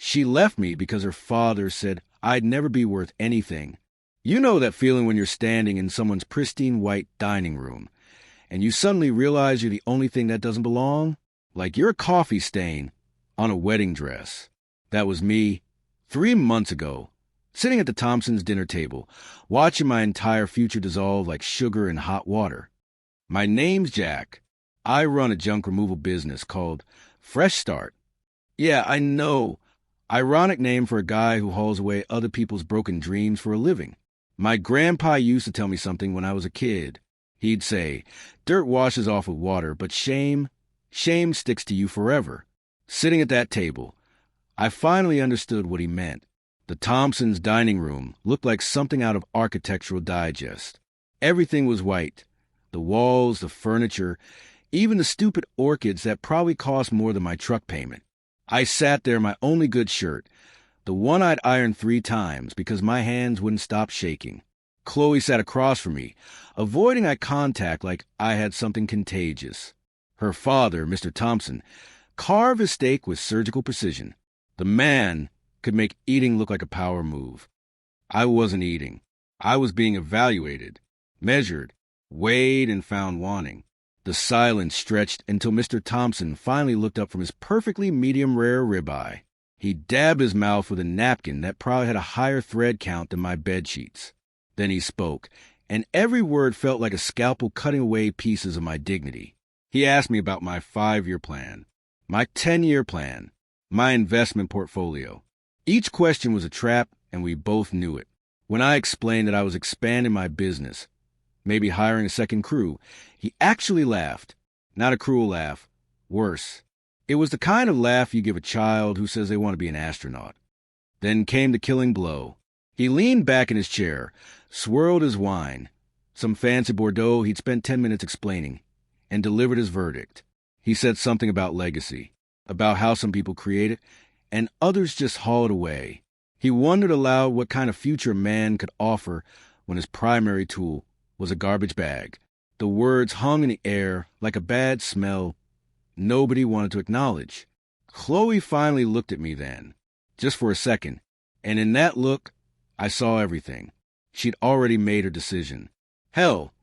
She left me because her father said I'd never be worth anything. You know that feeling when you're standing in someone's pristine white dining room, and you suddenly realize you're the only thing that doesn't belong? Like you're a coffee stain on a wedding dress. That was me 3 months ago, sitting at the Thompsons' dinner table, watching my entire future dissolve like sugar in hot water. My name's Jack. I run a junk removal business called Fresh Start. Yeah, I know. Ironic name for a guy who hauls away other people's broken dreams for a living. My grandpa used to tell me something when I was a kid. He'd say, dirt washes off with water, but shame sticks to you forever. Sitting at that table, I finally understood what he meant. The Thompsons' dining room looked like something out of Architectural Digest. Everything was white. The walls, the furniture, even the stupid orchids that probably cost more than my truck payment. I sat there in my only good shirt, the one I'd ironed 3 times because my hands wouldn't stop shaking. Chloe sat across from me, avoiding eye contact like I had something contagious. Her father, Mr. Thompson, carved his steak with surgical precision. The man could make eating look like a power move. I wasn't eating. I was being evaluated, measured, weighed, and found wanting. The silence stretched until Mr. Thompson finally looked up from his perfectly medium-rare ribeye. He dabbed his mouth with a napkin that probably had a higher thread count than my bedsheets. Then he spoke, and every word felt like a scalpel cutting away pieces of my dignity. He asked me about my 5-year plan, my 10-year plan, my investment portfolio. Each question was a trap, and we both knew it. When I explained that I was expanding my business, maybe hiring a second crew, he actually laughed. Not a cruel laugh. Worse. It was the kind of laugh you give a child who says they want to be an astronaut. Then came the killing blow. He leaned back in his chair, swirled his wine, some fancy Bordeaux he'd spent 10 minutes explaining, and delivered his verdict. He said something about legacy, about how some people create it, and others just haul it away. He wondered aloud what kind of future man could offer when his primary tool was a garbage bag. The words hung in the air like a bad smell nobody wanted to acknowledge. Chloe finally looked at me then, just for a second, and in that look, I saw everything. She'd already made her decision. Hell,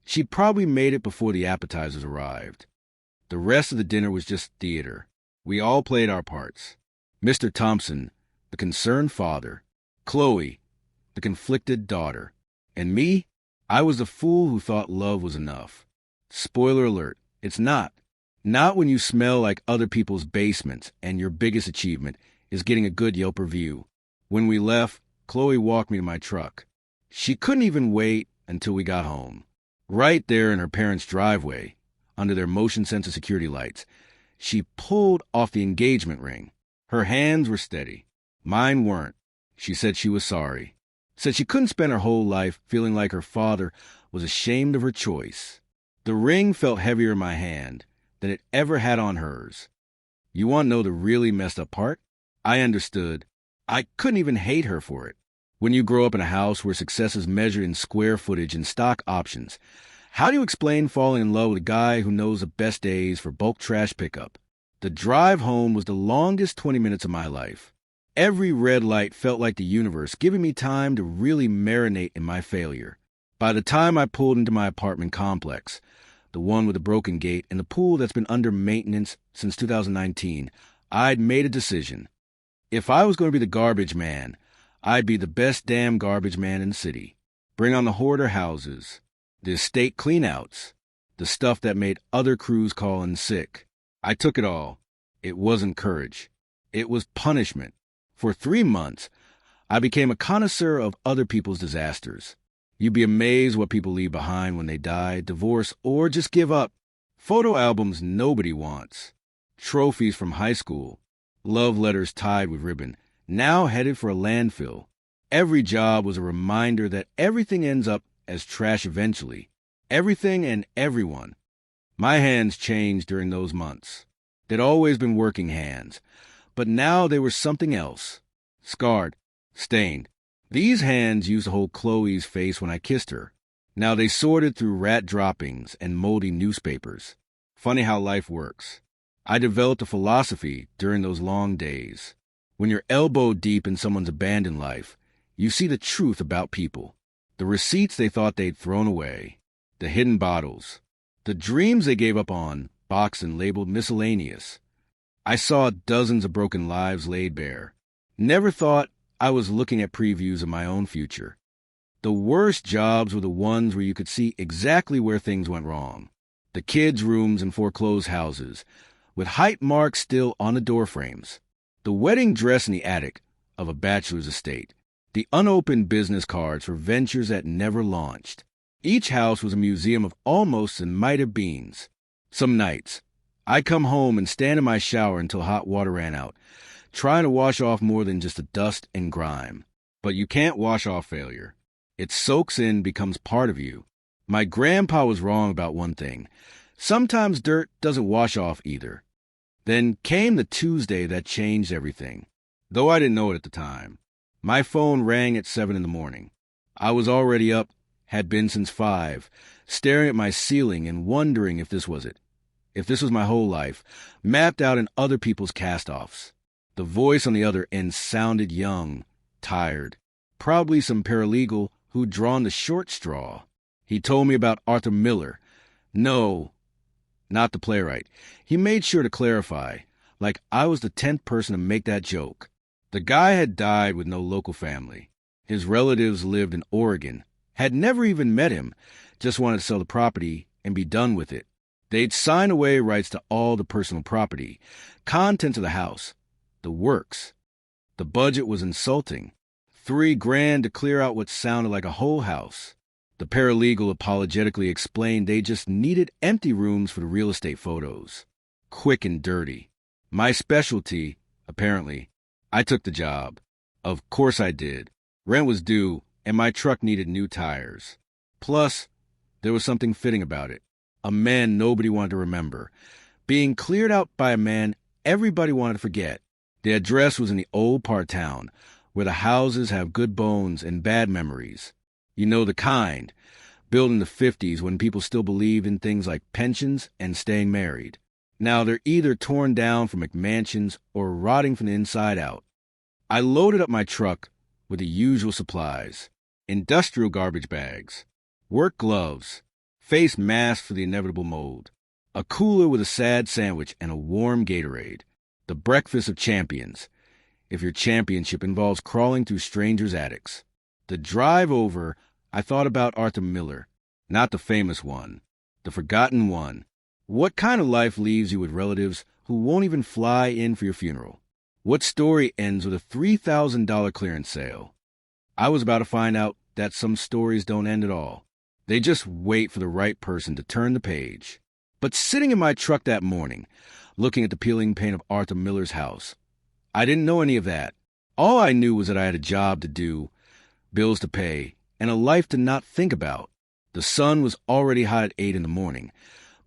she'd probably made it before the appetizers arrived. The rest of the dinner was just theater. We all played our parts. Mr. Thompson, the concerned father. Chloe, the conflicted daughter. And me, I was the fool who thought love was enough. Spoiler alert, it's not. Not when you smell like other people's basements and your biggest achievement is getting a good Yelp review. When we left, Chloe walked me to my truck. She couldn't even wait until we got home. Right there in her parents' driveway, under their motion sensor security lights, she pulled off the engagement ring. Her hands were steady. Mine weren't. She said she was sorry. Said she couldn't spend her whole life feeling like her father was ashamed of her choice. The ring felt heavier in my hand than it ever had on hers. You want to know the really messed up part? I understood. I couldn't even hate her for it. When you grow up in a house where success is measured in square footage and stock options, how do you explain falling in love with a guy who knows the best days for bulk trash pickup? The drive home was the longest 20 minutes of my life. Every red light felt like the universe giving me time to really marinate in my failure. By the time I pulled into my apartment complex, the one with the broken gate and the pool that's been under maintenance since 2019, I'd made a decision. If I was going to be the garbage man, I'd be the best damn garbage man in the city. Bring on the hoarder houses, the estate cleanouts, the stuff that made other crews call in sick. I took it all. It wasn't courage. It was punishment. For 3 months, I became a connoisseur of other people's disasters. You'd be amazed what people leave behind when they die, divorce, or just give up. Photo albums nobody wants. Trophies from high school. Love letters tied with ribbon. Now headed for a landfill. Every job was a reminder that everything ends up as trash eventually. Everything and everyone. My hands changed during those months. They'd always been working hands, but now they were something else. Scarred, stained. These hands used to hold Chloe's face when I kissed her. Now they sorted through rat droppings and moldy newspapers. Funny how life works. I developed a philosophy during those long days. When you're elbow deep in someone's abandoned life, you see the truth about people. The receipts they thought they'd thrown away. The hidden bottles. The dreams they gave up on, boxed and labeled miscellaneous. I saw dozens of broken lives laid bare. Never thought I was looking at previews of my own future. The worst jobs were the ones where you could see exactly where things went wrong. The kids' rooms in foreclosed houses, with height marks still on the doorframes. The wedding dress in the attic of a bachelor's estate. The unopened business cards for ventures that never launched. Each house was a museum of almosts and might have beens. Some nights, I'd come home and stand in my shower until hot water ran out, trying to wash off more than just the dust and grime. But you can't wash off failure. It soaks in, becomes part of you. My grandpa was wrong about one thing. Sometimes dirt doesn't wash off either. Then came the Tuesday that changed everything, though I didn't know it at the time. My phone rang at 7 in the morning. I was already up, had been since 5, staring at my ceiling and wondering if this was it. If this was my whole life, mapped out in other people's cast-offs. The voice on the other end sounded young, tired, probably some paralegal who'd drawn the short straw. He told me about Arthur Miller. No, not the playwright. He made sure to clarify, like I was the 10th person to make that joke. The guy had died with no local family. His relatives lived in Oregon, had never even met him, just wanted to sell the property and be done with it. They'd sign away rights to all the personal property, contents of the house, the works. The budget was insulting. $3,000 to clear out what sounded like a whole house. The paralegal apologetically explained they just needed empty rooms for the real estate photos. Quick and dirty. My specialty, apparently. I took the job. Of course I did. Rent was due, and my truck needed new tires. Plus, there was something fitting about it. A man nobody wanted to remember. Being cleared out by a man everybody wanted to forget. The address was in the old part of town, where the houses have good bones and bad memories. You know the kind, built in the 50s when people still believed in things like pensions and staying married. Now they're either torn down from McMansions or rotting from the inside out. I loaded up my truck with the usual supplies. Industrial garbage bags, work gloves, face masks for the inevitable mold, a cooler with a sad sandwich and a warm Gatorade, the breakfast of champions, if your championship involves crawling through strangers' attics. The drive over, I thought about Arthur Miller, not the famous one, the forgotten one. What kind of life leaves you with relatives who won't even fly in for your funeral? What story ends with a $3,000 clearance sale? I was about to find out that some stories don't end at all. They just wait for the right person to turn the page. But sitting in my truck that morning, looking at the peeling paint of Arthur Miller's house, I didn't know any of that. All I knew was that I had a job to do, bills to pay, and a life to not think about. The sun was already hot at 8 in the morning,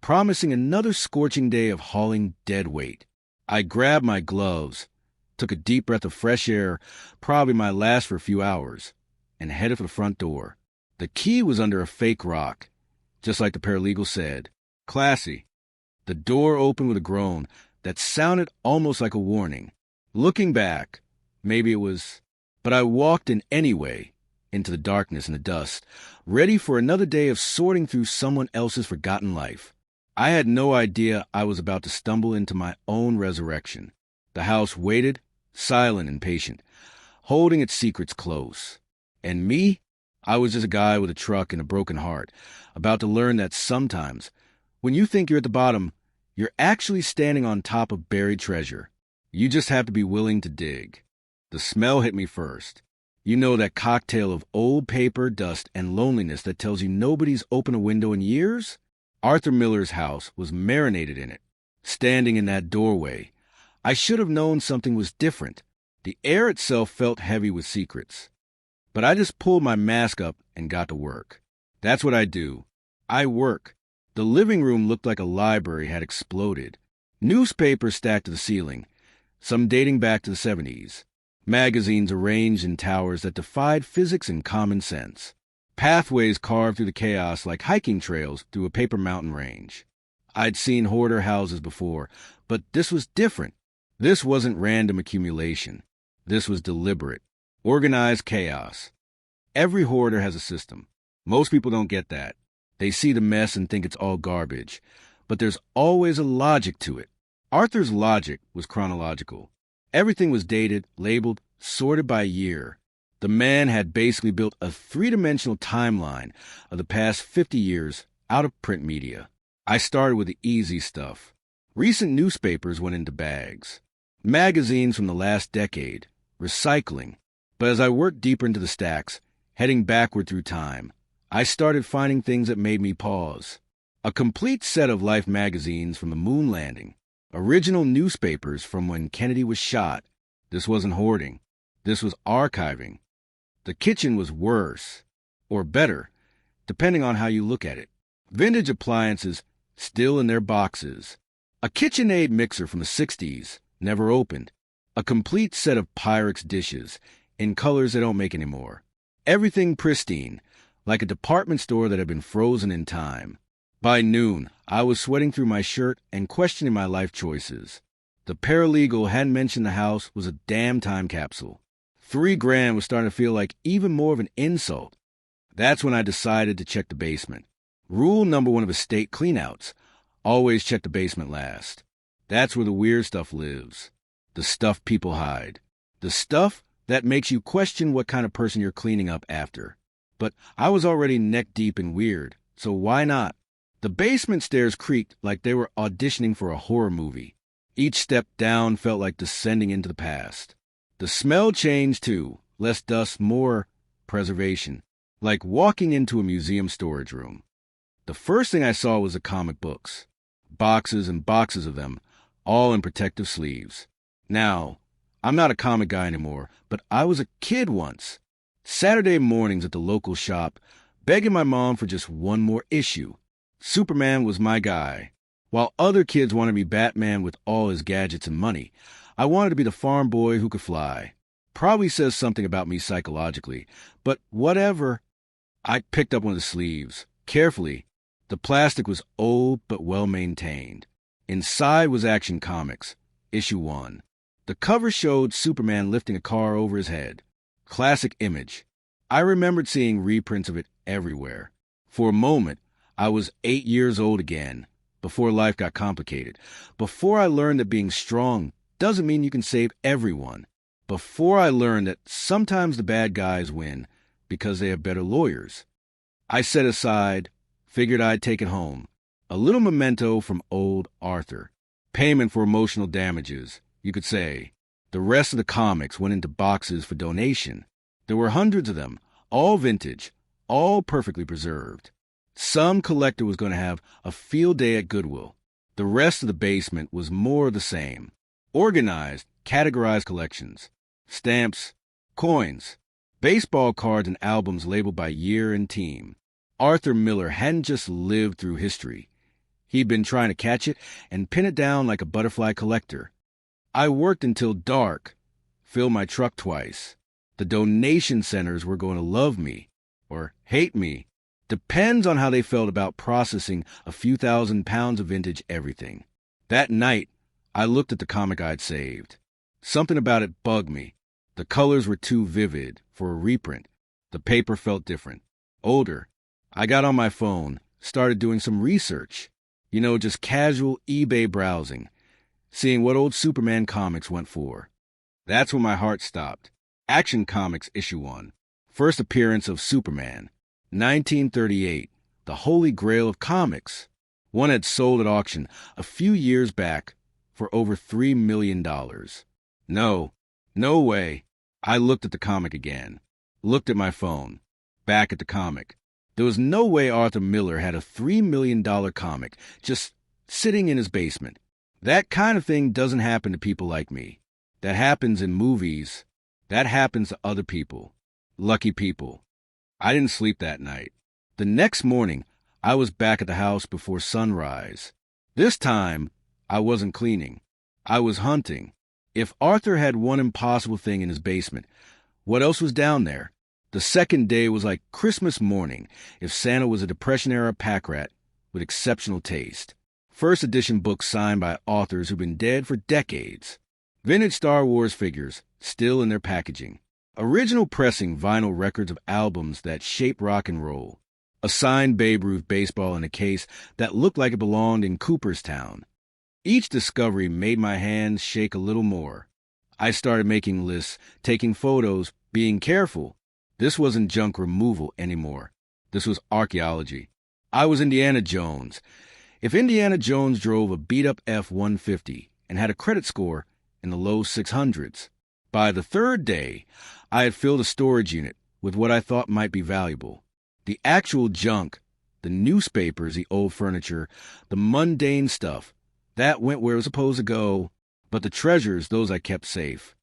promising another scorching day of hauling dead weight. I grabbed my gloves, took a deep breath of fresh air, probably my last for a few hours, and headed for the front door. The key was under a fake rock, just like the paralegal said. Classy. The door opened with a groan that sounded almost like a warning. Looking back, maybe it was, but I walked in anyway, into the darkness and the dust, ready for another day of sorting through someone else's forgotten life. I had no idea I was about to stumble into my own resurrection. The house waited, silent and patient, holding its secrets close. And me? I was just a guy with a truck and a broken heart, about to learn that sometimes, when you think you're at the bottom, you're actually standing on top of buried treasure. You just have to be willing to dig. The smell hit me first. You know that cocktail of old paper, dust, and loneliness that tells you nobody's opened a window in years? Arthur Miller's house was marinated in it. Standing in that doorway, I should have known something was different. The air itself felt heavy with secrets. But I just pulled my mask up and got to work. That's what I do. I work. The living room looked like a library had exploded. Newspapers stacked to the ceiling, some dating back to the 70s. Magazines arranged in towers that defied physics and common sense. Pathways carved through the chaos like hiking trails through a paper mountain range. I'd seen hoarder houses before, but this was different. This wasn't random accumulation. This was deliberate. Organized chaos. Every hoarder has a system. Most people don't get that. They see the mess and think it's all garbage. But there's always a logic to it. Arthur's logic was chronological. Everything was dated, labeled, sorted by year. The man had basically built a three-dimensional timeline of the past 50 years out of print media. I started with the easy stuff. Recent newspapers went into bags. Magazines from the last decade. Recycling. But as I worked deeper into the stacks, heading backward through time, I started finding things that made me pause. A complete set of Life magazines from the moon landing. Original newspapers from when Kennedy was shot. This wasn't hoarding. This was archiving. The kitchen was worse, or better, depending on how you look at it. Vintage appliances still in their boxes. A KitchenAid mixer from the 60s, never opened. A complete set of Pyrex dishes, in colors they don't make anymore. Everything pristine, like a department store that had been frozen in time. By noon, I was sweating through my shirt and questioning my life choices. The paralegal hadn't mentioned the house was a damn time capsule. $3,000 was starting to feel like even more of an insult. That's when I decided to check the basement. Rule number 1 of estate cleanouts: always check the basement last. That's where the weird stuff lives. The stuff people hide. The stuff that makes you question what kind of person you're cleaning up after. But I was already neck deep in weird, so why not? The basement stairs creaked like they were auditioning for a horror movie. Each step down felt like descending into the past. The smell changed too. Less dust, more preservation. Like walking into a museum storage room. The first thing I saw was the comic books. Boxes and boxes of them, all in protective sleeves. Now, I'm not a comic guy anymore, but I was a kid once. Saturday mornings at the local shop, begging my mom for just one more issue. Superman was my guy. While other kids wanted to be Batman with all his gadgets and money, I wanted to be the farm boy who could fly. Probably says something about me psychologically, but whatever. I picked up one of the sleeves, carefully. The plastic was old but well-maintained. Inside was Action Comics, issue 1. The cover showed Superman lifting a car over his head. Classic image. I remembered seeing reprints of it everywhere. For a moment, I was 8 years old again, before life got complicated. Before I learned that being strong doesn't mean you can save everyone. Before I learned that sometimes the bad guys win because they have better lawyers. I set aside, figured I'd take it home. A little memento from old Arthur. Payment for emotional damages, you could say. The rest of the comics went into boxes for donation. There were hundreds of them, all vintage, all perfectly preserved. Some collector was going to have a field day at Goodwill. The rest of the basement was more of the same. Organized, categorized collections. Stamps, coins, baseball cards and albums labeled by year and team. Arthur Miller hadn't just lived through history. He'd been trying to catch it and pin it down like a butterfly collector. I worked until dark, filled my truck twice. The donation centers were going to love me, or hate me. Depends on how they felt about processing a few thousand pounds of vintage everything. That night, I looked at the comic I'd saved. Something about it bugged me. The colors were too vivid for a reprint. The paper felt different. Older. I got on my phone, started doing some research. Just casual eBay browsing, seeing what old Superman comics went for. That's when my heart stopped. Action Comics issue 1. First appearance of Superman. 1938. The holy grail of comics. One had sold at auction a few years back for over $3 million. No way. I looked at the comic again. Looked at my phone. Back at the comic. There was no way Arthur Miller had a $3 million comic just sitting in his basement. That kind of thing doesn't happen to people like me. That happens in movies. That happens to other people. Lucky people. I didn't sleep that night. The next morning, I was back at the house before sunrise. This time, I wasn't cleaning. I was hunting. If Arthur had one impossible thing in his basement, what else was down there? The second day was like Christmas morning if Santa was a Depression-era pack rat with exceptional taste. First edition books signed by authors who've been dead for decades. Vintage Star Wars figures, still in their packaging. Original pressing vinyl records of albums that shaped rock and roll. A signed Babe Ruth baseball in a case that looked like it belonged in Cooperstown. Each discovery made my hands shake a little more. I started making lists, taking photos, being careful. This wasn't junk removal anymore. This was archaeology. I was Indiana Jones. If Indiana Jones drove a beat-up F-150 and had a credit score in the low 600s, by the third day, I had filled a storage unit with what I thought might be valuable. The actual junk, the newspapers, the old furniture, the mundane stuff, that went where it was supposed to go, but the treasures, those I kept safe.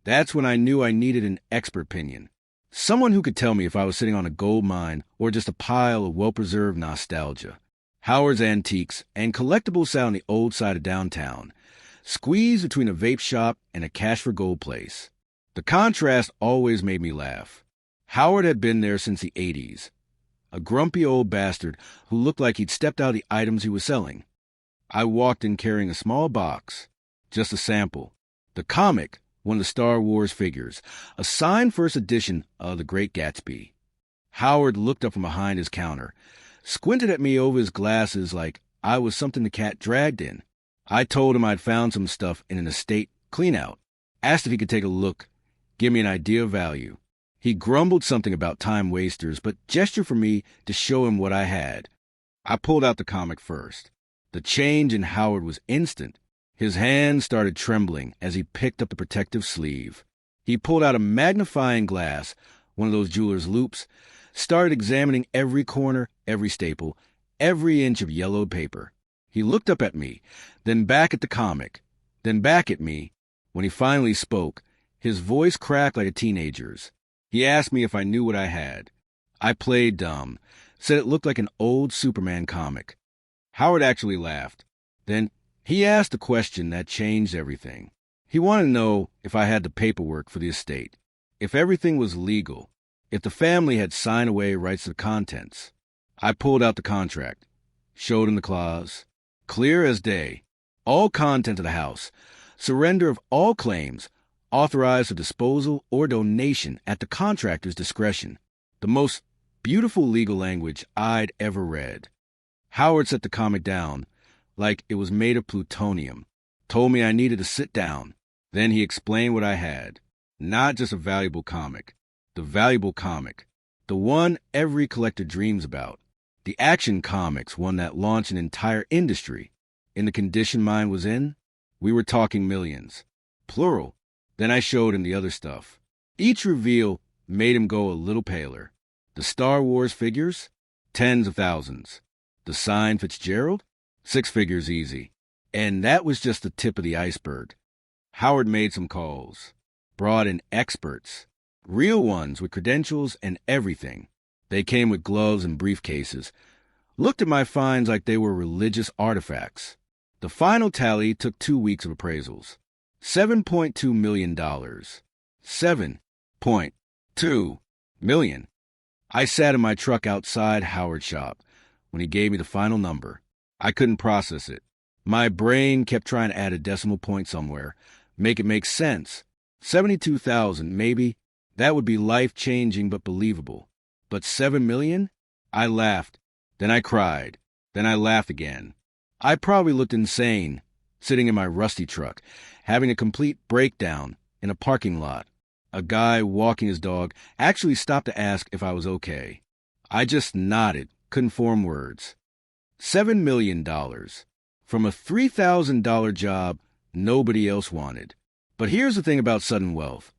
That's when I knew I needed an expert opinion. Someone who could tell me if I was sitting on a gold mine or just a pile of well-preserved nostalgia. Howard's Antiques and Collectibles sat on the old side of downtown, squeezed between a vape shop and a cash for gold place. The contrast always made me laugh. Howard had been there since the 80s. A grumpy old bastard who looked like he'd stepped out of the items he was selling. I walked in carrying a small box, just a sample. The comic, one of the Star Wars figures, a signed first edition of The Great Gatsby. Howard looked up from behind his counter, squinted at me over his glasses like I was something the cat dragged in. I told him I'd found some stuff in an estate clean-out, asked if he could take a look, give me an idea of value. He grumbled something about time wasters, but gestured for me to show him what I had. I pulled out the comic first. The change in Howard was instant. His hand started trembling as he picked up the protective sleeve. He pulled out a magnifying glass, one of those jeweler's loupes, started examining every corner, every staple, every inch of yellowed paper. He looked up at me, then back at the comic, then back at me. When he finally spoke, his voice cracked like a teenager's. He asked me if I knew what I had. I played dumb, said it looked like an old Superman comic. Howard actually laughed. Then he asked a question that changed everything. He wanted to know if I had the paperwork for the estate, if everything was legal, if the family had signed away rights to the contents. I pulled out the contract, showed him the clause. Clear as day. All content of the house, surrender of all claims, authorized for disposal or donation at the contractor's discretion. The most beautiful legal language I'd ever read. Howard set the comic down like it was made of plutonium, told me I needed to sit down. Then he explained what I had. Not just a valuable comic. The valuable comic. The one every collector dreams about. The action comics, one that launched an entire industry. In the condition mine was in, we were talking millions. Plural. Then I showed him the other stuff. Each reveal made him go a little paler. The Star Wars figures? Tens of thousands. The signed Fitzgerald? 6 figures easy. And that was just the tip of the iceberg. Howard made some calls. Brought in experts. Real ones with credentials and everything. They came with gloves and briefcases. Looked at my finds like they were religious artifacts. The final tally took 2 weeks of appraisals. $7.2 million. $7.2 million. I sat in my truck outside Howard's shop when he gave me the final number. I couldn't process it. My brain kept trying to add a decimal point somewhere, make it make sense. 72,000, maybe. That would be life-changing but believable. But 7 million? I laughed. Then I cried. Then I laughed again. I probably looked insane, sitting in my rusty truck, having a complete breakdown in a parking lot. A guy walking his dog actually stopped to ask if I was okay. I just nodded, couldn't form words. $7 million. From a $3,000 job nobody else wanted. But here's the thing about sudden wealth.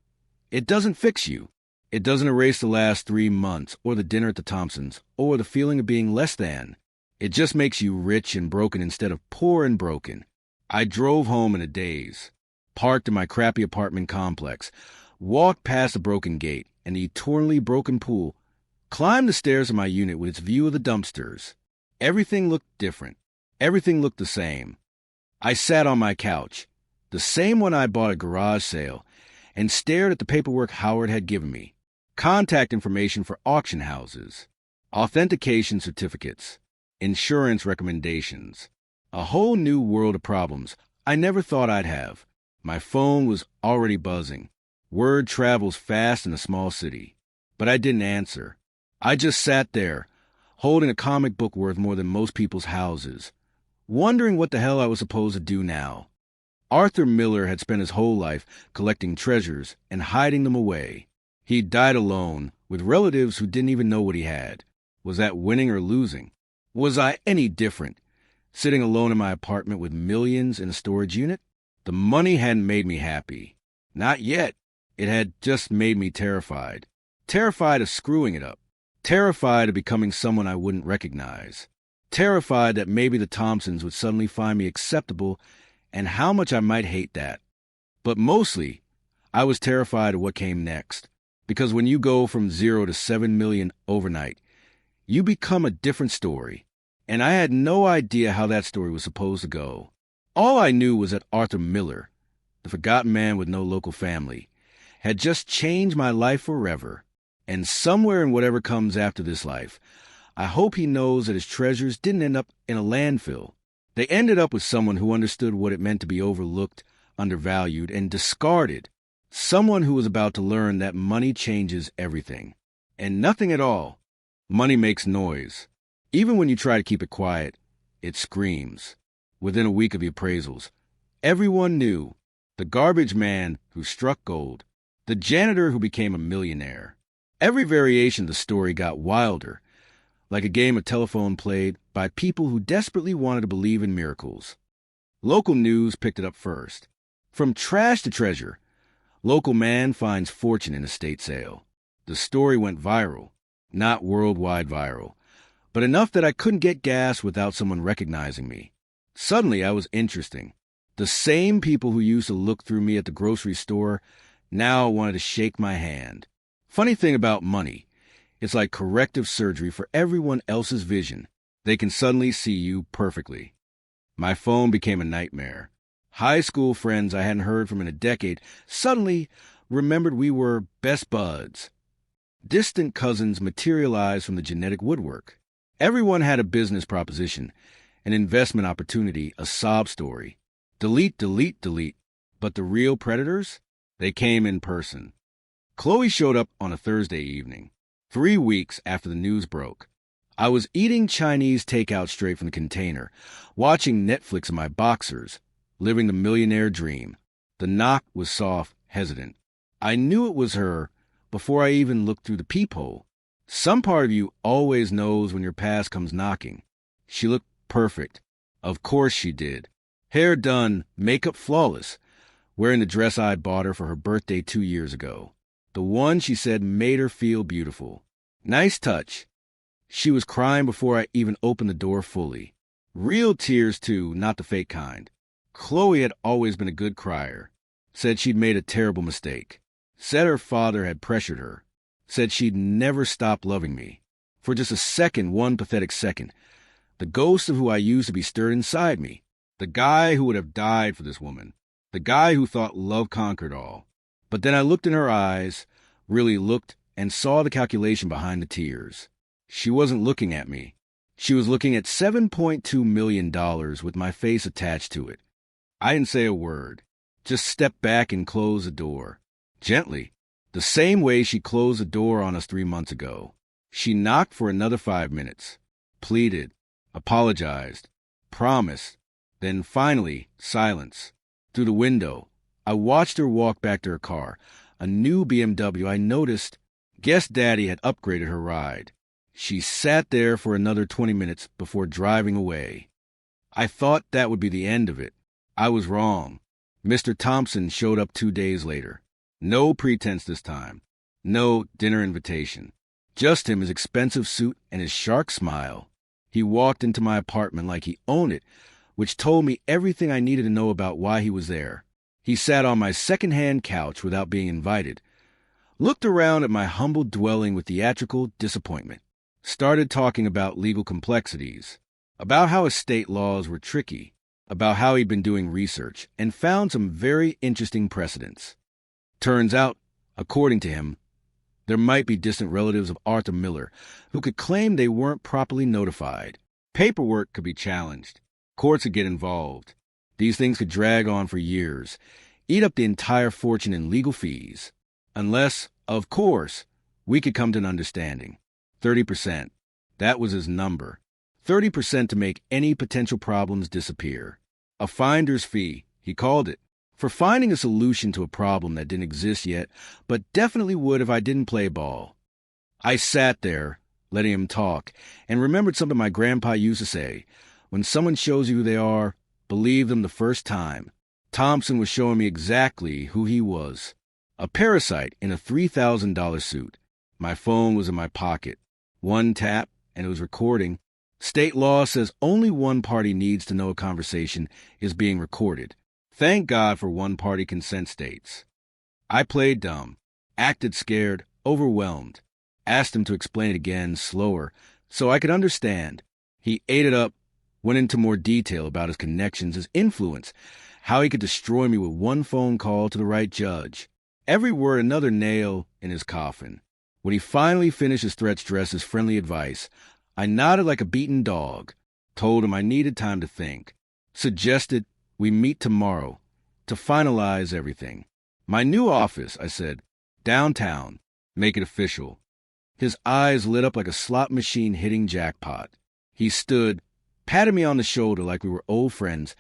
It doesn't fix you. It doesn't erase the last 3 months, or the dinner at the Thompsons, or the feeling of being less than. It just makes you rich and broken instead of poor and broken. I drove home in a daze, parked in my crappy apartment complex, walked past the broken gate and the eternally broken pool, climbed the stairs of my unit with its view of the dumpsters. Everything looked different. Everything looked the same. I sat on my couch, the same one I bought at garage sale, and stared at the paperwork Howard had given me. Contact information for auction houses, authentication certificates, insurance recommendations. A whole new world of problems I never thought I'd have. My phone was already buzzing. Word travels fast in a small city. But I didn't answer. I just sat there, holding a comic book worth more than most people's houses, wondering what the hell I was supposed to do now. Arthur Miller had spent his whole life collecting treasures and hiding them away. He died alone, with relatives who didn't even know what he had. Was that winning or losing? Was I any different, sitting alone in my apartment with millions in a storage unit? The money hadn't made me happy. Not yet. It had just made me terrified. Terrified of screwing it up. Terrified of becoming someone I wouldn't recognize. Terrified that maybe the Thompsons would suddenly find me acceptable and how much I might hate that. But mostly, I was terrified of what came next. Because when you go from 0 to 7 million overnight, you become a different story. And I had no idea how that story was supposed to go. All I knew was that Arthur Miller, the forgotten man with no local family, had just changed my life forever. And somewhere in whatever comes after this life, I hope he knows that his treasures didn't end up in a landfill. They ended up with someone who understood what it meant to be overlooked, undervalued, and discarded. Someone who was about to learn that money changes everything. And nothing at all. Money makes noise. Even when you try to keep it quiet, it screams. Within a week of the appraisals, everyone knew. The garbage man who struck gold. The janitor who became a millionaire. Every variation of the story got wilder, like a game of telephone played by people who desperately wanted to believe in miracles. Local news picked it up first. From trash to treasure, local man finds fortune in estate sale. The story went viral, not worldwide viral, but enough that I couldn't get gas without someone recognizing me. Suddenly, I was interesting. The same people who used to look through me at the grocery store now wanted to shake my hand. Funny thing about money, it's like corrective surgery for everyone else's vision. They can suddenly see you perfectly. My phone became a nightmare. High school friends I hadn't heard from in a decade suddenly remembered we were best buds. Distant cousins materialized from the genetic woodwork. Everyone had a business proposition, an investment opportunity, a sob story. Delete, delete, delete. But the real predators? They came in person. Chloe showed up on a Thursday evening, 3 weeks after the news broke. I was eating Chinese takeout straight from the container, watching Netflix in my boxers, living the millionaire dream. The knock was soft, hesitant. I knew it was her before I even looked through the peephole. Some part of you always knows when your past comes knocking. She looked perfect. Of course she did. Hair done, makeup flawless, wearing the dress I bought her for her birthday 2 years ago. The one she said made her feel beautiful. Nice touch. She was crying before I even opened the door fully. Real tears, too, not the fake kind. Chloe had always been a good crier. Said she'd made a terrible mistake. Said her father had pressured her. Said she'd never stop loving me. For just a second, one pathetic second, the ghost of who I used to be stirred inside me. The guy who would have died for this woman. The guy who thought love conquered all. But then I looked in her eyes, really looked, and saw the calculation behind the tears. She wasn't looking at me. She was looking at $7.2 million with my face attached to it. I didn't say a word. Just stepped back and closed the door. Gently. The same way she closed the door on us 3 months ago. She knocked for another 5 minutes. Pleaded. Apologized. Promised. Then finally, silence. Through the window, I watched her walk back to her car, a new BMW. I noticed, guessed Daddy had upgraded her ride. She sat there for another 20 minutes before driving away. I thought that would be the end of it. I was wrong. Mr. Thompson showed up 2 days later. No pretense this time. No dinner invitation. Just him, his expensive suit, and his shark smile. He walked into my apartment like he owned it, which told me everything I needed to know about why he was there. He sat on my second-hand couch without being invited, looked around at my humble dwelling with theatrical disappointment, started talking about legal complexities, about how estate laws were tricky, about how he'd been doing research, and found some very interesting precedents. Turns out, according to him, there might be distant relatives of Arthur Miller who could claim they weren't properly notified. Paperwork could be challenged. Courts could get involved. These things could drag on for years, eat up the entire fortune in legal fees. Unless, of course, we could come to an understanding. 30%. That was his number. 30% to make any potential problems disappear. A finder's fee, he called it, for finding a solution to a problem that didn't exist yet, but definitely would if I didn't play ball. I sat there, letting him talk, and remembered something my grandpa used to say. When someone shows you who they are, believe them the first time. Thompson was showing me exactly who he was. A parasite in a $3,000 suit. My phone was in my pocket. One tap, and it was recording. State law says only one party needs to know a conversation is being recorded. Thank God for one-party consent states. I played dumb, acted scared, overwhelmed. Asked him to explain it again, slower, so I could understand. He ate it up, went into more detail about his connections, his influence, how he could destroy me with one phone call to the right judge. Every word another nail in his coffin. When he finally finished his threats dressed as friendly advice, I nodded like a beaten dog, told him I needed time to think, suggested we meet tomorrow to finalize everything. My new office, I said, downtown, make it official. His eyes lit up like a slot machine hitting jackpot. He stood, patted me on the shoulder like we were old friends,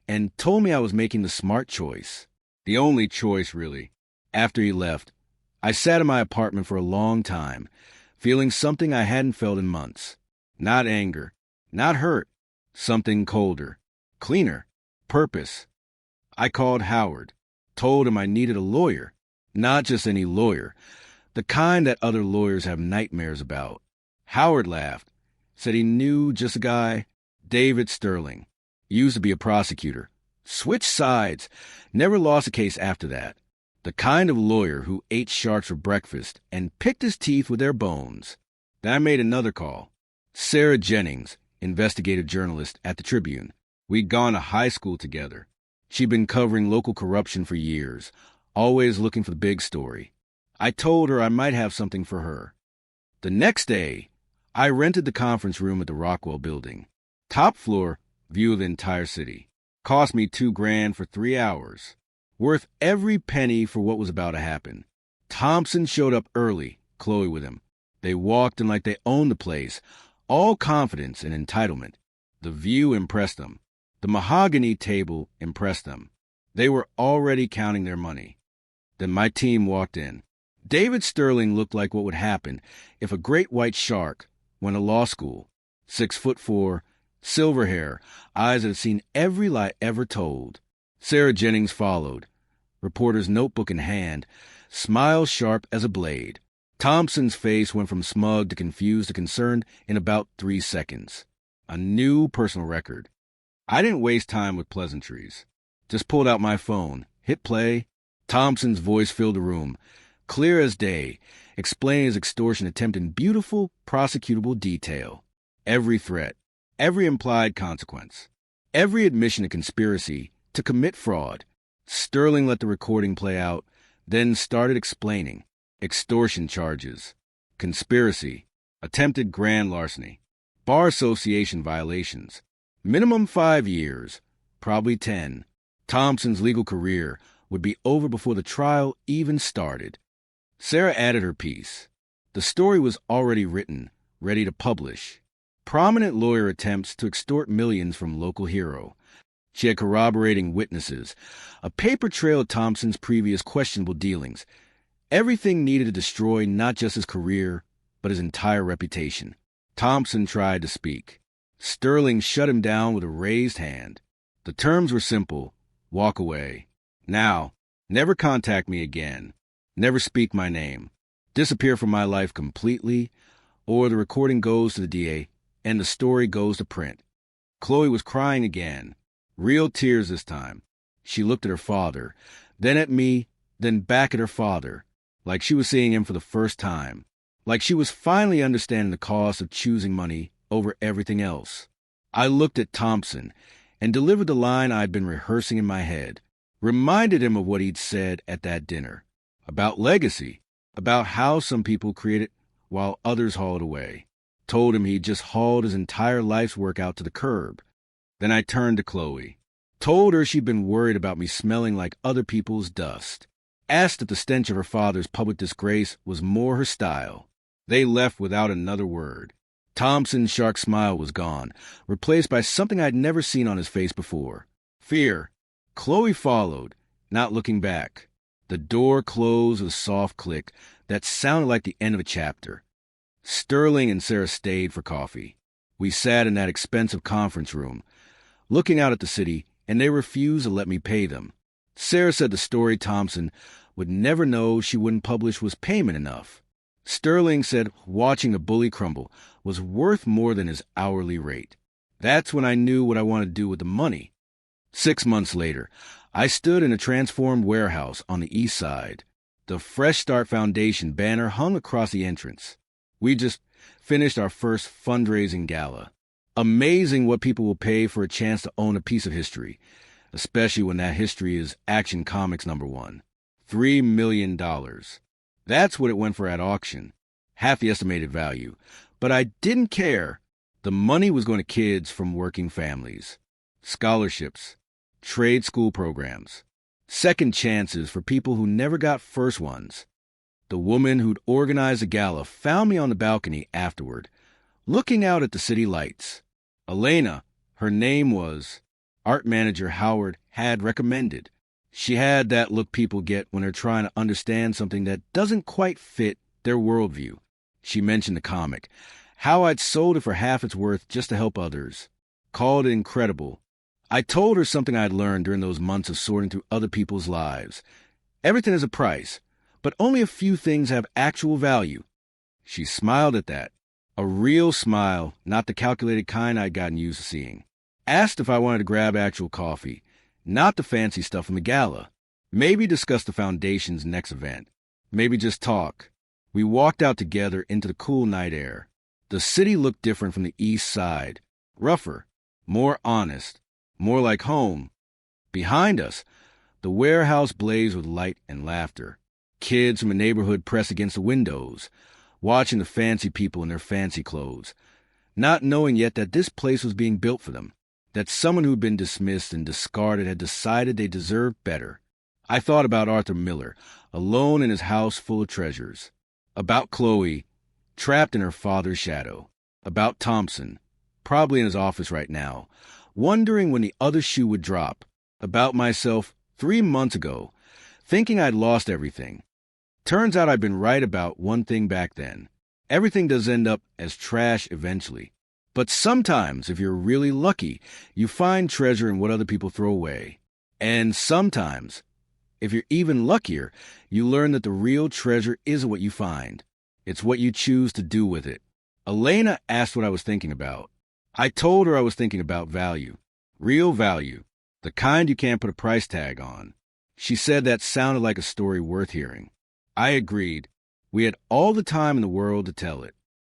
and told me I was making the smart choice. The only choice, really. After he left, I sat in my apartment for a long time, feeling something I hadn't felt in months. Not anger, not hurt, something colder, cleaner, purpose. I called Howard, told him I needed a lawyer, not just any lawyer, the kind that other lawyers have nightmares about. Howard laughed, said he knew just a guy, David Sterling. He used to be a prosecutor. Switched sides, never lost a case after that. The kind of lawyer who ate sharks for breakfast and picked his teeth with their bones. Then I made another call. Sarah Jennings, investigative journalist at the Tribune. We'd gone to high school together. She'd been covering local corruption for years, always looking for the big story. I told her I might have something for her. The next day, I rented the conference room at the Rockwell building. Top floor, view of the entire city. Cost me $2,000 for 3 hours. Worth every penny for what was about to happen. Thompson showed up early, Chloe with him. They walked in like they owned the place, all confidence and entitlement. The view impressed them. The mahogany table impressed them. They were already counting their money. Then my team walked in. David Sterling looked like what would happen if a great white shark went to law school. 6'4", silver hair, eyes that had seen every lie ever told. Sarah Jennings followed, reporter's notebook in hand, smile sharp as a blade. Thompson's face went from smug to confused to concerned in about 3 seconds. A new personal record. I didn't waste time with pleasantries. Just pulled out my phone, hit play. Thompson's voice filled the room, clear as day, explaining his extortion attempt in beautiful, prosecutable detail. Every threat, every implied consequence, every admission to conspiracy to commit fraud. Sterling let the recording play out, then started explaining. Extortion charges, conspiracy, attempted grand larceny, bar association violations, minimum 5 years, probably 10. Thompson's legal career would be over before the trial even started. Sarah added her piece. The story was already written, ready to publish. Prominent lawyer attempts to extort millions from local hero. She had corroborating witnesses, a paper trail of Thompson's previous questionable dealings. Everything needed to destroy not just his career, but his entire reputation. Thompson tried to speak. Sterling shut him down with a raised hand. The terms were simple. Walk away. Now, never contact me again. Never speak my name. Disappear from my life completely, or the recording goes to the DA and the story goes to print. Chloe was crying again. Real tears this time. She looked at her father, then at me, then back at her father, like she was seeing him for the first time, like she was finally understanding the cost of choosing money over everything else. I looked at Thompson and delivered the line I'd been rehearsing in my head, reminded him of what he'd said at that dinner, about legacy, about how some people create it while others haul it away. Told him he'd just hauled his entire life's work out to the curb. Then I turned to Chloe. Told her she'd been worried about me smelling like other people's dust. Asked if the stench of her father's public disgrace was more her style. They left without another word. Thompson's shark smile was gone, replaced by something I'd never seen on his face before. Fear. Chloe followed, not looking back. The door closed with a soft click that sounded like the end of a chapter. Sterling and Sarah stayed for coffee. We sat in that expensive conference room, looking out at the city, and they refused to let me pay them. Sarah said the story Thompson would never know she wouldn't publish was payment enough. Sterling said watching a bully crumble was worth more than his hourly rate. That's when I knew what I wanted to do with the money. 6 months later, I stood in a transformed warehouse on the east side. The Fresh Start Foundation banner hung across the entrance. We just finished our first fundraising gala. Amazing what people will pay for a chance to own a piece of history, especially when that history is Action Comics #1. $3 million. That's what it went for at auction, half the estimated value. But I didn't care. The money was going to kids from working families, scholarships, trade school programs, second chances for people who never got first ones. The woman who'd organized the gala found me on the balcony afterward, looking out at the city lights. Elena, her name was, art manager Howard had recommended. She had that look people get when they're trying to understand something that doesn't quite fit their worldview. She mentioned the comic, how I'd sold it for half its worth just to help others. Called it incredible. I told her something I'd learned during those months of sorting through other people's lives. Everything has a price, but only a few things have actual value. She smiled at that. A real smile, not the calculated kind I'd gotten used to seeing. Asked if I wanted to grab actual coffee, not the fancy stuff from the gala. Maybe discuss the foundation's next event. Maybe just talk. We walked out together into the cool night air. The city looked different from the east side. Rougher, more honest, more like home. Behind us, the warehouse blazed with light and laughter. Kids from a neighborhood pressed against the windows, watching the fancy people in their fancy clothes, not knowing yet that this place was being built for them, that someone who'd been dismissed and discarded had decided they deserved better. I thought about Arthur Miller, alone in his house full of treasures. About Chloe, trapped in her father's shadow. About Thompson, probably in his office right now, wondering when the other shoe would drop. About myself 3 months ago, thinking I'd lost everything. Turns out I'd been right about one thing back then. Everything does end up as trash eventually. But sometimes, if you're really lucky, you find treasure in what other people throw away. And sometimes, if you're even luckier, you learn that the real treasure isn't what you find. It's what you choose to do with it. Elena asked what I was thinking about. I told her I was thinking about value. Real value. The kind you can't put a price tag on. She said that sounded like a story worth hearing. I agreed. We had all the time in the world to tell it.